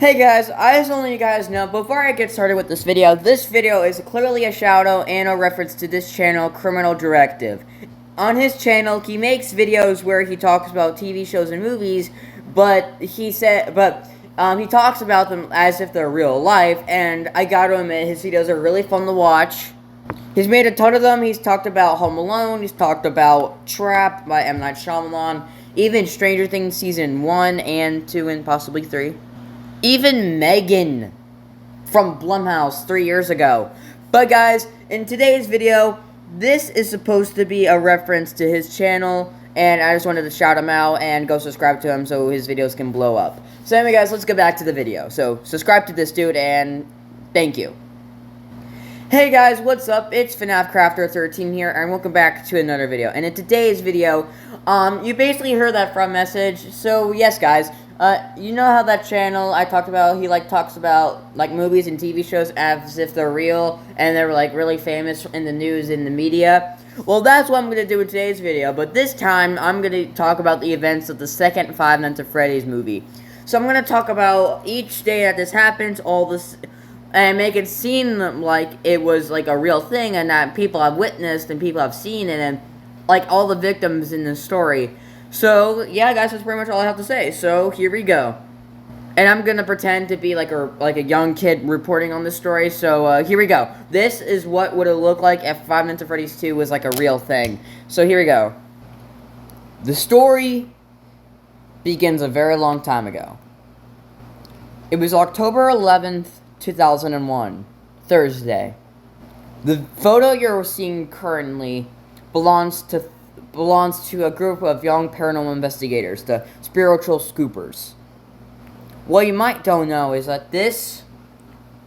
Hey guys, I just want to let you guys know, before I get started with this video is clearly a shout out and a reference to this channel, Criminal Directive. On his channel, he makes videos where he talks about TV shows and movies, but he talks about them as if they're real life, and I gotta admit, his videos are really fun to watch. He's made a ton of them. He's talked about Home Alone, he's talked about Trap by M. Night Shyamalan, even Stranger Things Season 1 and 2 and possibly 3. Even Megan from Blumhouse 3 years ago. But guys, in today's video, this is supposed to be a reference to his channel, and I just wanted to shout him out and go subscribe to him so his videos can blow up. So anyway guys, let's get back to the video. So subscribe to this dude and thank you. Hey guys, what's up? It's FNAF Crafter 13 here, and welcome back to another video. And in today's video, you basically heard that from message. So yes guys, you know how that channel I talked about, he talks about movies and TV shows as if they're real and they're really famous in the news, in the media. Well, that's what I'm going to do in today's video, but this time I'm going to talk about the events of the second Five Nights at Freddy's movie. So I'm going to talk about each day that this happens, all this, and make it seem like it was a real thing and that people have witnessed and people have seen it, and all the victims in the story. So, yeah, guys, that's pretty much all I have to say. So, here we go. And I'm gonna pretend to be like a young kid reporting on this story. So, here we go. This is what would it look like if Five Nights at Freddy's 2 was a real thing. So, here we go. The story begins a very long time ago. It was October 11th, 2001, Thursday. The photo you're seeing currently belongs to a group of young paranormal investigators, the Spiritual Scoopers. What you might don't know is that this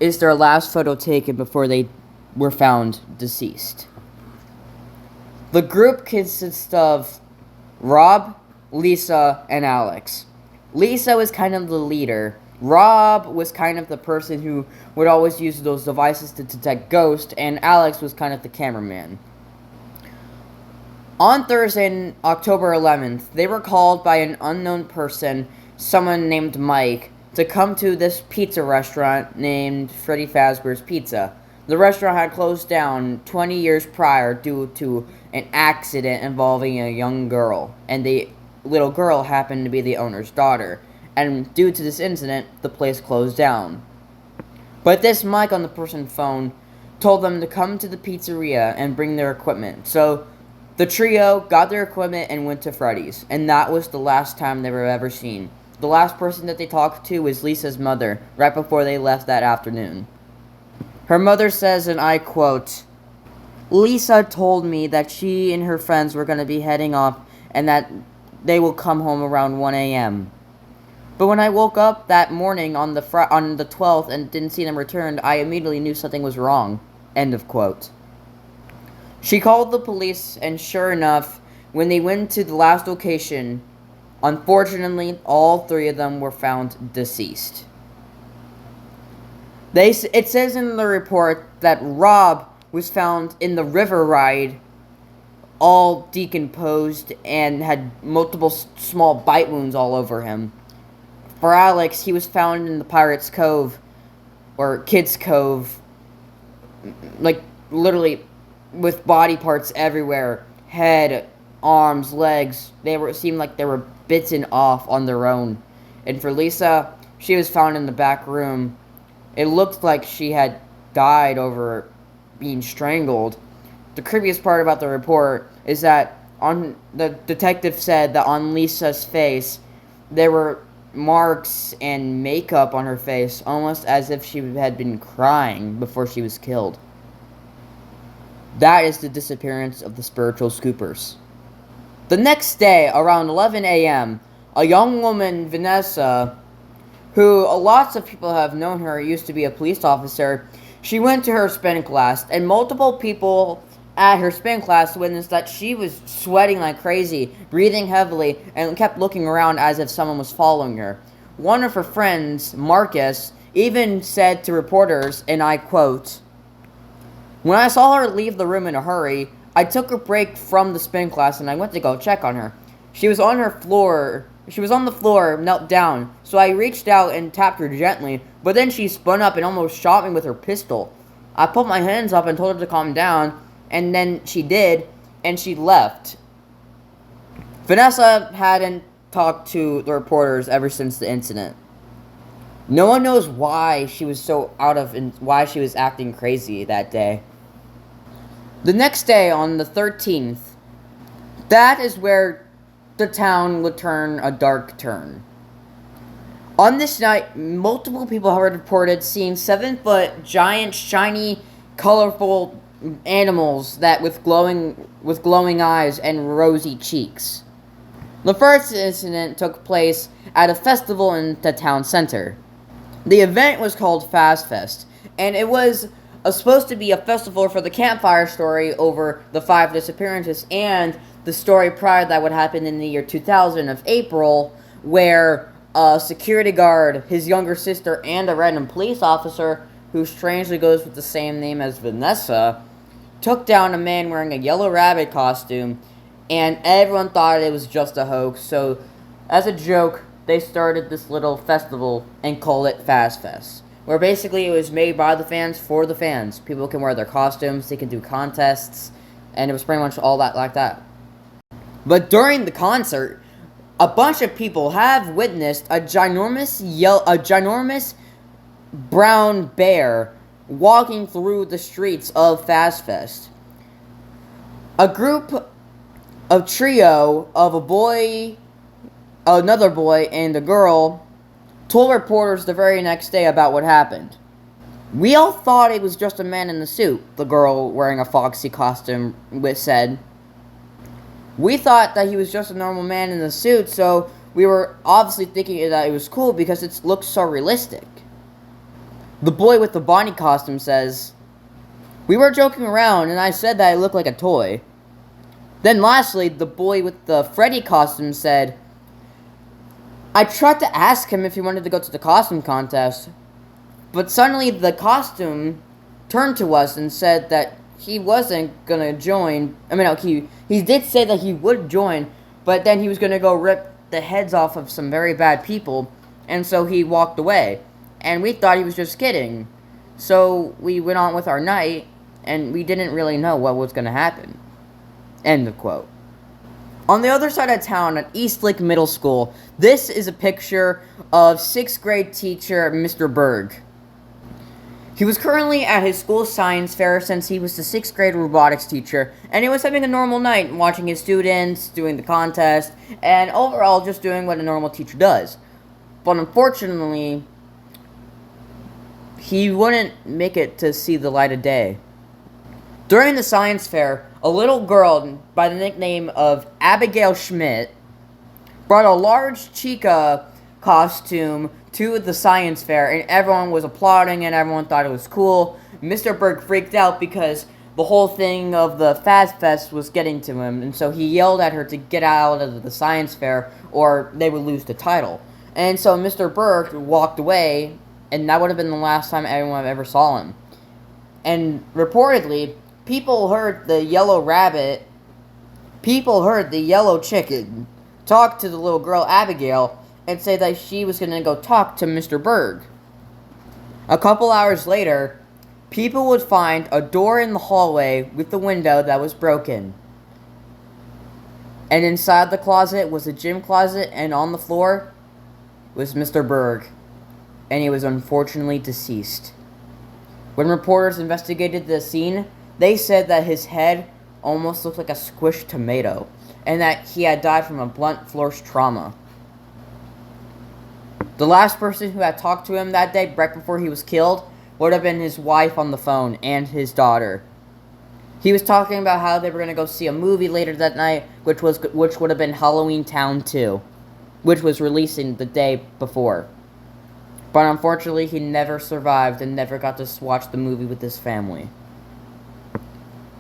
is their last photo taken before they were found deceased. The group consists of Rob, Lisa, and Alex. Lisa was kind of the leader. Rob was kind of the person who would always use those devices to detect ghosts, and Alex was kind of the cameraman. On Thursday, October 11th, they were called by an unknown person, someone named Mike, to come to this pizza restaurant named Freddy Fazbear's Pizza. The restaurant had closed down 20 years prior due to an accident involving a young girl, and the little girl happened to be the owner's daughter, and due to this incident, the place closed down. But this Mike on the person's phone told them to come to the pizzeria and bring their equipment, so the trio got their equipment and went to Freddy's, and that was the last time they were ever seen. The last person that they talked to was Lisa's mother, right before they left that afternoon. Her mother says, and I quote, "Lisa told me that she and her friends were going to be heading off and that they will come home around 1 a.m. But when I woke up that morning on the 12th and didn't see them return, I immediately knew something was wrong." End of quote. She called the police, and sure enough, when they went to the last location, unfortunately, all three of them were found deceased. It says in the report that Rob was found in the river ride, all decomposed, and had multiple small bite wounds all over him. For Alex, he was found in the Pirate's Cove, or Kid's Cove, literally with body parts everywhere, head, arms, legs. Seemed like they were bitten off on their own. And for Lisa, she was found in the back room. It looked like she had died over being strangled. The creepiest part about the report is that the detective said that on Lisa's face, there were marks and makeup on her face, almost as if she had been crying before she was killed. That is the disappearance of the Spiritual Scoopers. The next day, around 11 a.m., a young woman, Vanessa, who lots of people have known her, used to be a police officer, she went to her spin class, and multiple people at her spin class witnessed that she was sweating like crazy, breathing heavily, and kept looking around as if someone was following her. One of her friends, Marcus, even said to reporters, and I quote, "When I saw her leave the room in a hurry, I took a break from the spin class and I went to go check on her. She was on her floor She was on the floor, knelt down, so I reached out and tapped her gently, but then she spun up and almost shot me with her pistol. I put my hands up and told her to calm down, and then she did, and she left. Vanessa hadn't talked to the reporters ever since the incident. No one knows why she was so why she was acting crazy that day. The next day, on the 13th, that is where the town would turn a dark turn. On this night, multiple people have reported seeing 7-foot, giant, shiny, colorful animals that with glowing eyes and rosy cheeks. The first incident took place at a festival in the town center. The event was called Fast, and it was supposed to be a festival for the campfire story over the 5 disappearances and the story prior that would happen in the year 2000 of April, where a security guard, his younger sister, and a random police officer, who strangely goes with the same name as Vanessa, took down a man wearing a yellow rabbit costume, and everyone thought it was just a hoax. So, as a joke, they started this little festival and called it Fast, where basically it was made by the fans for the fans. People can wear their costumes, they can do contests, and it was pretty much all that like that. But during the concert, a bunch of people have witnessed a ginormous brown bear walking through the streets of Fast. A trio of another boy, and a girl told reporters the very next day about what happened. We all thought it was just a man in a suit, the girl wearing a foxy costume said. We thought that he was just a normal man in a suit, so we were obviously thinking that it was cool because it looked so realistic. The boy with the Bonnie costume says, "We were joking around, and I said that it looked like a toy." Then lastly, the boy with the Freddy costume said, "I tried to ask him if he wanted to go to the costume contest, but suddenly the costume turned to us and said that he wasn't gonna join. He did say that he would join, but then he was gonna go rip the heads off of some very bad people, and so he walked away. And we thought he was just kidding. So we went on with our night, and we didn't really know what was gonna happen." End of quote. On the other side of town at Eastlake Middle School, this is a picture of 6th grade teacher Mr. Berg. He was currently at his school science fair since he was the 6th grade robotics teacher, and he was having a normal night watching his students, doing the contest, and overall just doing what a normal teacher does. But unfortunately, he wouldn't make it to see the light of day. During the science fair, a little girl by the nickname of Abigail Schmidt brought a large Chica costume to the science fair, and everyone was applauding and everyone thought it was cool. Mr. Berg freaked out because the whole thing of the Fast Fest was getting to him, and so he yelled at her to get out of the science fair or they would lose the title. And so Mr. Berg walked away, and that would have been the last time anyone ever saw him. And reportedly, people heard the yellow chicken talk to the little girl Abigail and say that she was going to go talk to Mr. Berg. A couple hours later, people would find a door in the hallway with the window that was broken. And inside the closet was a gym closet, and on the floor was Mr. Berg. And he was unfortunately deceased. When reporters investigated the scene, they said that his head almost looked like a squished tomato, and that he had died from a blunt force trauma. The last person who had talked to him that day, right before he was killed, would have been his wife on the phone and his daughter. He was talking about how they were going to go see a movie later that night, which would have been Halloween Town 2, which was releasing the day before. But unfortunately, he never survived and never got to watch the movie with his family.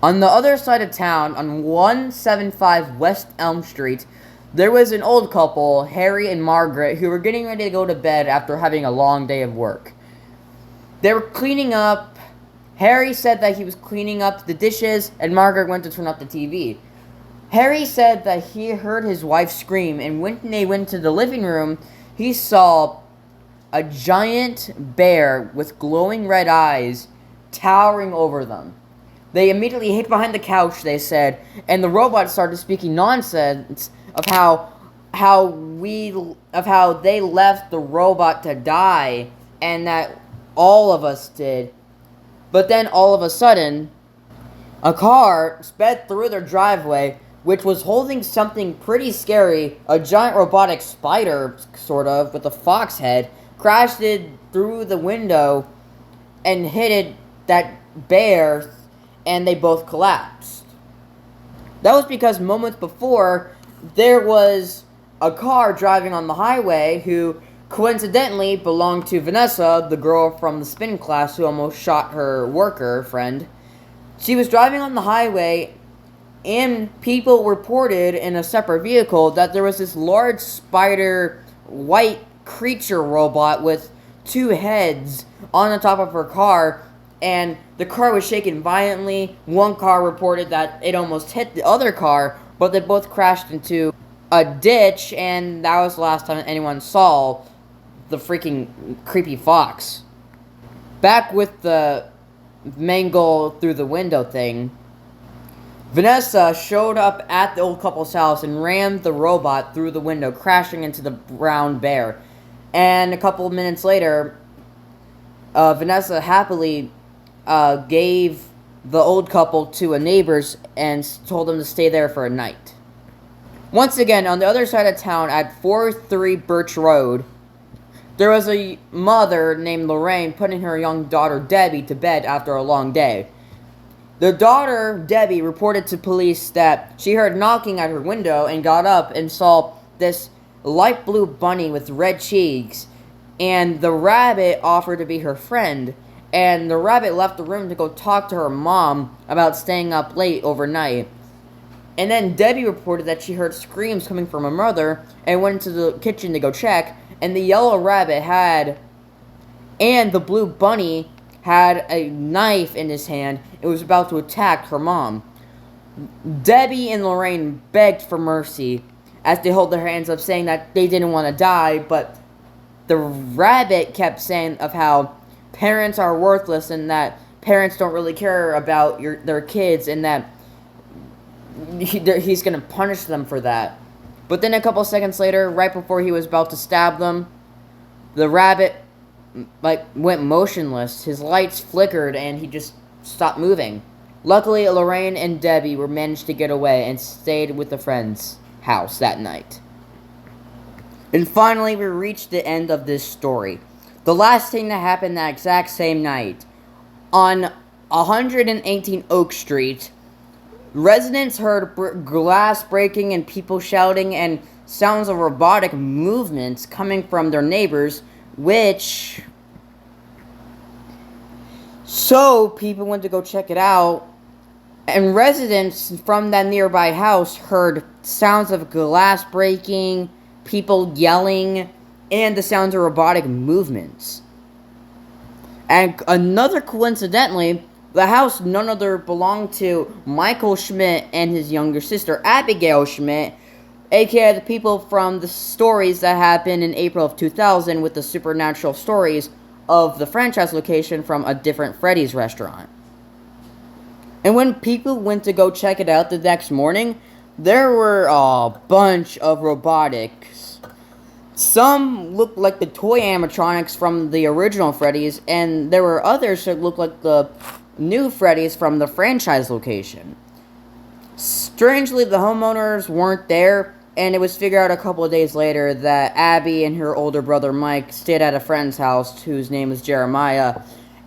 On the other side of town, on 175 West Elm Street, there was an old couple, Harry and Margaret, who were getting ready to go to bed after having a long day of work. They were cleaning up. Harry said that he was cleaning up the dishes, and Margaret went to turn off the TV. Harry said that he heard his wife scream, and when they went to the living room, he saw a giant bear with glowing red eyes towering over them. They immediately hid behind the couch, they said, and the robot started speaking nonsense of how they left the robot to die and that all of us did. But then all of a sudden, a car sped through their driveway, which was holding something pretty scary, a giant robotic spider, sort of, with a fox head, crashed it through the window and hit that bear, and they both collapsed. That was because moments before, there was a car driving on the highway who coincidentally belonged to Vanessa, the girl from the spin class who almost shot her worker friend. She was driving on the highway, and people reported in a separate vehicle that there was this large spider white creature robot with two heads on the top of her car, and the car was shaking violently. One car reported that it almost hit the other car, but they both crashed into a ditch, and that was the last time anyone saw the freaking creepy fox. Back with the mangle through the window thing, Vanessa showed up at the old couple's house and rammed the robot through the window, crashing into the brown bear. And a couple of minutes later, Vanessa happily gave the old couple to a neighbor's and told them to stay there for a night. Once again, on the other side of town at 43 Birch Road, there was a mother named Lorraine putting her young daughter Debbie to bed after a long day. The daughter, Debbie, reported to police that she heard knocking at her window and got up and saw this light blue bunny with red cheeks, and the rabbit offered to be her friend, and the rabbit left the room to go talk to her mom about staying up late overnight. And then Debbie reported that she heard screams coming from her mother and went into the kitchen to go check, and the yellow rabbit and the blue bunny had a knife in his hand and was about to attack her mom. Debbie and Lorraine begged for mercy as they held their hands up, saying that they didn't want to die, but the rabbit kept saying of how parents are worthless and that parents don't really care about their kids and that he's going to punish them for that. But then a couple seconds later, right before he was about to stab them, the rabbit went motionless. His lights flickered and he just stopped moving. Luckily, Lorraine and Debbie were managed to get away and stayed with a friend's house that night. And finally, we reached the end of this story. The last thing that happened that exact same night. On 118 Oak Street, residents heard glass breaking and people shouting and sounds of robotic movements coming from their neighbors, so people went to go check it out, and residents from that nearby house heard sounds of glass breaking, people yelling, and the sounds of robotic movements. And coincidentally, the house none other belonged to Michael Schmidt and his younger sister, Abigail Schmidt, aka the people from the stories that happened in April of 2000 with the supernatural stories of the franchise location from a different Freddy's restaurant. And when people went to go check it out the next morning, there were a bunch of robotics. Some looked like the toy animatronics from the original Freddy's, and there were others that looked like the new Freddy's from the franchise location. Strangely, the homeowners weren't there, and it was figured out a couple of days later that Abby and her older brother Mike stayed at a friend's house whose name was Jeremiah.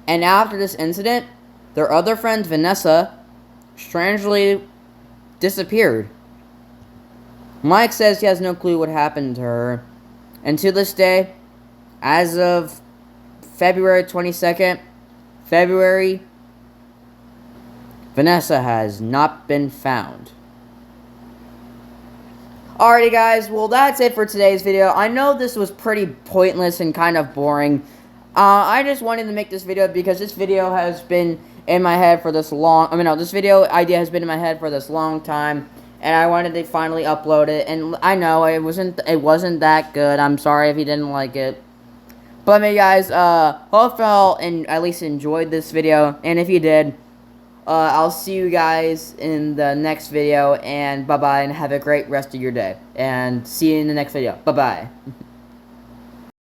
And after this incident, their other friend Vanessa strangely disappeared. Mike says he has no clue what happened to her. And to this day, as of February 22nd, Vanessa has not been found. Alrighty guys, well that's it for today's video. I know this was pretty pointless and kind of boring. I just wanted to make this video because this video has been in my head for this long... this video idea has been in my head for this long time. and I wanted to finally upload it. And I know it wasn't that good. I'm sorry if you didn't like it. But anyway, guys, hope y'all at least enjoyed this video, and if you did, I'll see you guys in the next video, and bye-bye, and have a great rest of your day, and see you in the next video. Bye-bye.